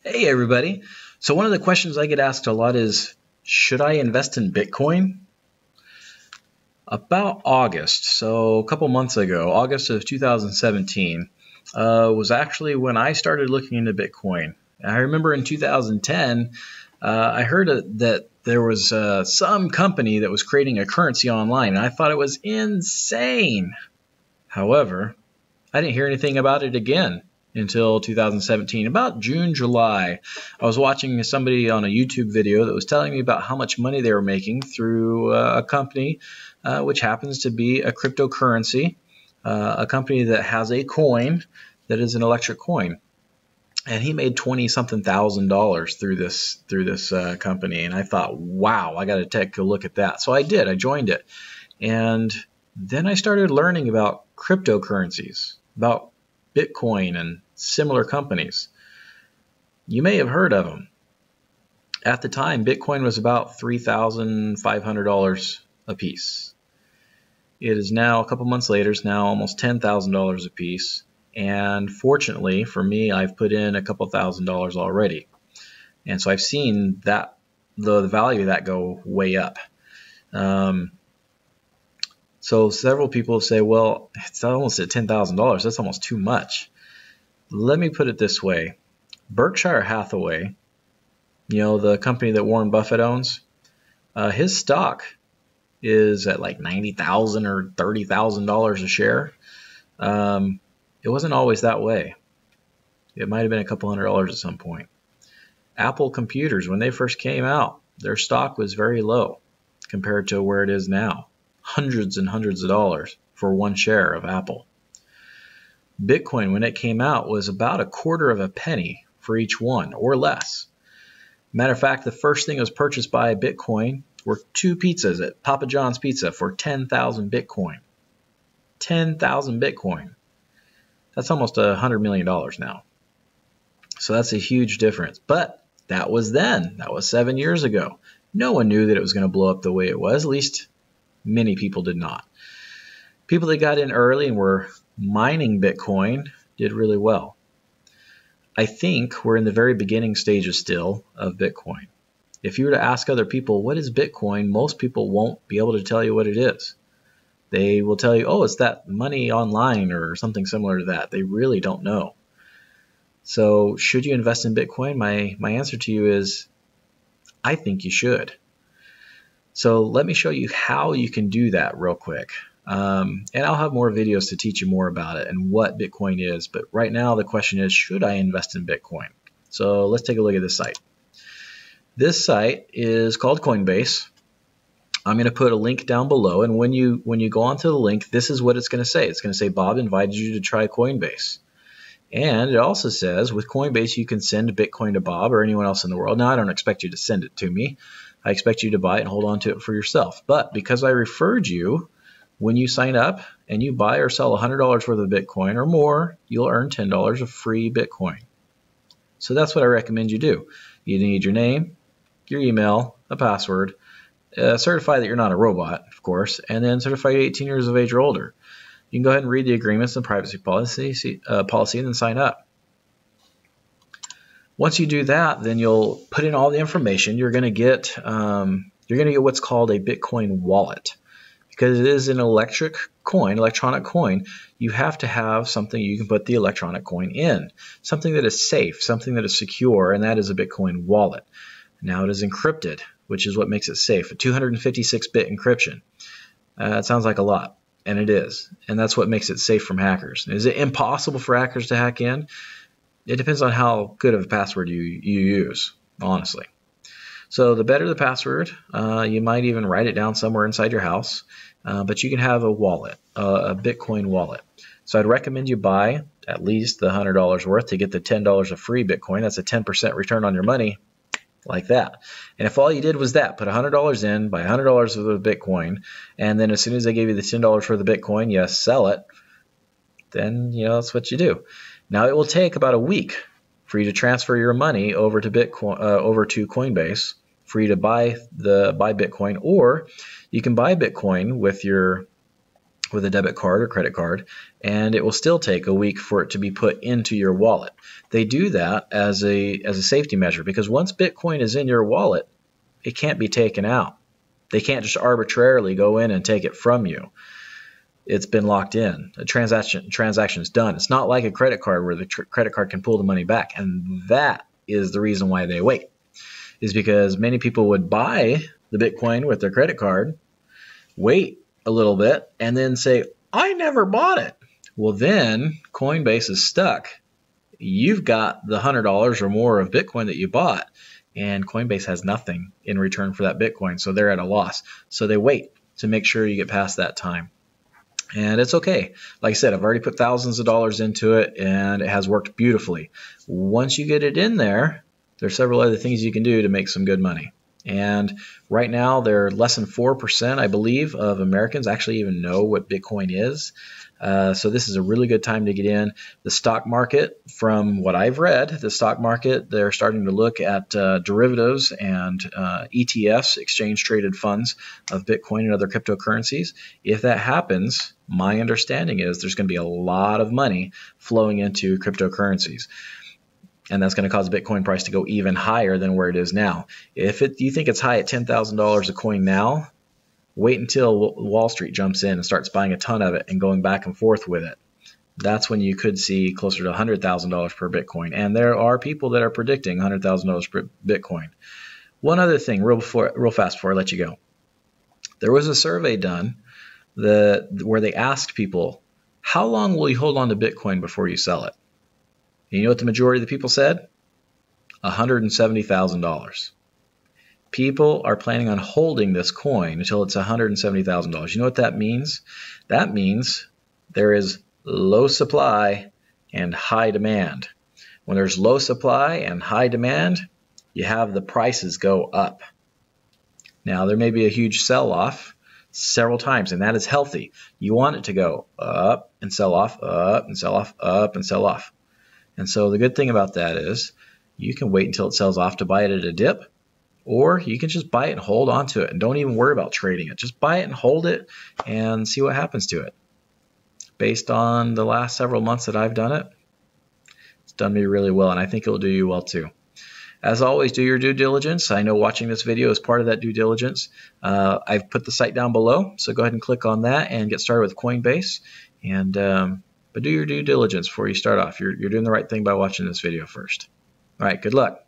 Hey everybody. So one of the questions I get asked a lot is, should I invest in Bitcoin? About August, so a couple months ago, August of 2017, was actually when I started looking into Bitcoin. I remember in 2010, I heard that there was some company that was creating a currency online, and I thought it was insane. However, I didn't hear anything about it again until 2017. About June, July, I was watching somebody on a YouTube video that was telling me about how much money they were making through a company which happens to be a cryptocurrency, a company that has a coin that is an electric coin. And he made 20 something thousand dollars through this company. And I thought, wow, I got to take a look at that. So I did. I joined it. And then I started learning about cryptocurrencies, about Bitcoin and similar companies. You may have heard of them. At the time, Bitcoin was about $3,500 a piece. It is now, a couple months later, it's now almost $10,000 a piece. And fortunately for me, I've put in a couple $1,000s already. And so I've seen that the value of that go way up. So several people say, well, it's almost at $10,000. That's almost too much. Let me put it this way. Berkshire Hathaway, the company that Warren Buffett owns, his stock is at like $90,000 or $30,000 a share. It wasn't always that way. It might have been a couple $100s at some point. Apple computers, when they first came out, their stock was very low compared to where it is now. Hundreds and hundreds of dollars for one share of Apple. Bitcoin, when it came out, was about a quarter of a penny for each one, or less. Matter of fact, the first thing that was purchased by Bitcoin were 2 pizzas at Papa John's Pizza for 10,000 Bitcoin. 10,000 Bitcoin. That's almost $100 million now. So that's a huge difference. But that was then. That was 7 years ago. No one knew that it was going to blow up the way it was. At least many people did not. People that got in early and were mining Bitcoin did really well. I think we're in the very beginning stages still of Bitcoin. If you were to ask other people, what is Bitcoin? Most people won't be able to tell you what it is. They will tell you, oh, it's that money online or something similar to that. They really don't know. So should you invest in Bitcoin? My answer to you is, I think you should. So let me show you how you can do that real quick. And I'll have more videos to teach you more about it and what Bitcoin is. But right now the question is, should I invest in Bitcoin? So let's take a look at this site. This site is called Coinbase. I'm going to put a link down below. And when you go onto the link, this is what it's going to say. It's going to say, Bob invited you to try Coinbase. And it also says, with Coinbase, you can send Bitcoin to Bob or anyone else in the world. Now, I don't expect you to send it to me. I expect you to buy it and hold on to it for yourself. But because I referred you, when you sign up and you buy or sell $100 worth of Bitcoin or more, you'll earn $10 of free Bitcoin. So that's what I recommend you do. You need your name, your email, a password, certify that you're not a robot, of course, and then certify you're 18 years of age or older. You can go ahead and read the agreements and privacy policy and then sign up. Once you do that, then you'll put in all the information. You're going to get what's called a Bitcoin wallet. Because it is an electronic coin, you have to have something you can put the electronic coin in. Something that is safe, something that is secure, and that is a Bitcoin wallet. Now it is encrypted, which is what makes it safe. A 256-bit encryption. It sounds like a lot, and it is. And that's what makes it safe from hackers. Is it impossible for hackers to hack in? It depends on how good of a password you use, honestly. So the better the password, you might even write it down somewhere inside your house, but you can have a wallet, a Bitcoin wallet. So I'd recommend you buy at least the $100 worth to get the $10 of free Bitcoin. That's a 10% return on your money, like that. And if all you did was that, put $100 in, buy $100 of the Bitcoin, and then as soon as they gave you the $10 for the Bitcoin, you sell it, then that's what you do. Now it will take about a week for you to transfer your money over to Coinbase, for you to buy Bitcoin, or you can buy Bitcoin with your with a debit card or credit card, and it will still take a week for it to be put into your wallet. They do that as a safety measure, because once Bitcoin is in your wallet, it can't be taken out. They can't just arbitrarily go in and take it from you. It's been locked in. The transaction is done. It's not like a credit card where the credit card can pull the money back, and that is the reason why they wait, is because many people would buy the Bitcoin with their credit card, wait a little bit, and then say, I never bought it. Well, then Coinbase is stuck. You've got the $100 or more of Bitcoin that you bought, and Coinbase has nothing in return for that Bitcoin, so they're at a loss. So they wait to make sure you get past that time. And it's okay. Like I said, I've already put thousands of dollars into it, and it has worked beautifully. Once you get it in there, there's several other things you can do to make some good money. And right now, there are less than 4%, I believe, of Americans actually even know what Bitcoin is. So this is a really good time to get in. The stock market, from what I've read, the stock market, they're starting to look at derivatives and ETFs, exchange-traded funds of Bitcoin and other cryptocurrencies. If that happens, my understanding is there's going to be a lot of money flowing into cryptocurrencies. And that's going to cause the Bitcoin price to go even higher than where it is now. If you think it's high at $10,000 a coin now, wait until Wall Street jumps in and starts buying a ton of it and going back and forth with it. That's when you could see closer to $100,000 per Bitcoin. And there are people that are predicting $100,000 per Bitcoin. One other thing, real fast before I let you go. There was a survey done where they asked people, how long will you hold on to Bitcoin before you sell it? And you know what the majority of the people said? $170,000. People are planning on holding this coin until it's $170,000. You know what that means? That means there is low supply and high demand. When there's low supply and high demand, you have the prices go up. Now, there may be a huge sell-off several times, and that is healthy. You want it to go up and sell off, up and sell off, up and sell off. And so the good thing about that is you can wait until it sells off to buy it at a dip, or you can just buy it and hold on to it and don't even worry about trading it. Just buy it and hold it and see what happens to it. Based on the last several months that I've done it, it's done me really well, and I think it'll do you well too. As always, do your due diligence. I know watching this video is part of that due diligence. I've put the site down below, so go ahead and click on that and get started with Coinbase. But do your due diligence before you start off. You're doing the right thing by watching this video first. All right, good luck.